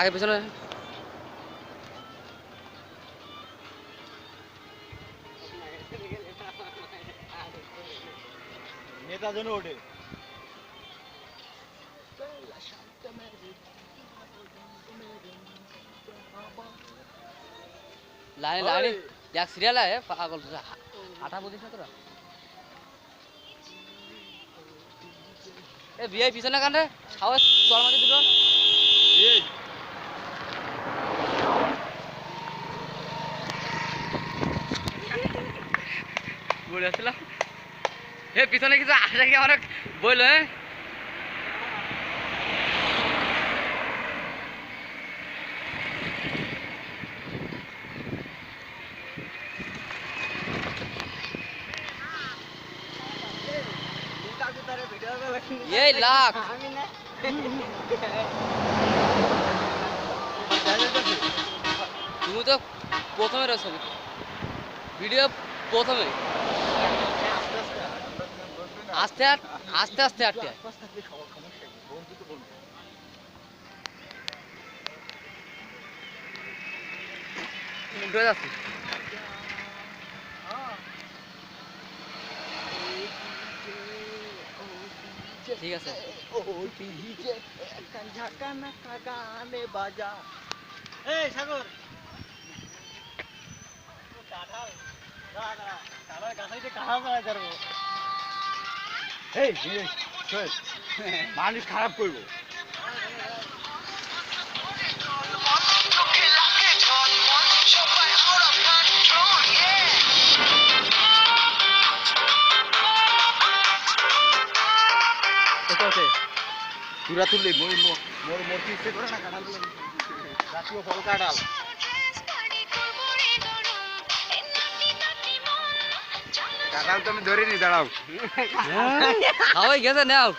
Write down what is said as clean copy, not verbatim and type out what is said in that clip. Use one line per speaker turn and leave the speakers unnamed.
আগে পেছনে
নেতা যেন ওঠে
लाइन लाइन एक सीरियल है पागल आटा बोलिस ना তোরা এ ভিআই পিছনে কান রে আওয়াজ চল মাঝে দুটো
এই
বলে আসলাম এ পিছনে কিছু আসে কি আমার বইল হ্যাঁ এই লাখ তুমি তো প্রথমে রয়েছ ভিডিও প্রথমে আস্তে আস্তে আস্তে আটকে উঠে যাচ্ছি ঠিক আছে
এই সাগর কাঁঠাল কাঁঠাল গাছাইতে কাঁঠাল চালাই যাবো এই মানুষ খারাপ করবো তুরা তুললে মোর মূর্তি ইচ্ছে করে না কাঁঠাল তুলে জাতীয় ফল কাঁঠাল কাঁঠাল তুমি ধরে নি দাঁড়াও
হাওয়াই গেছে নাও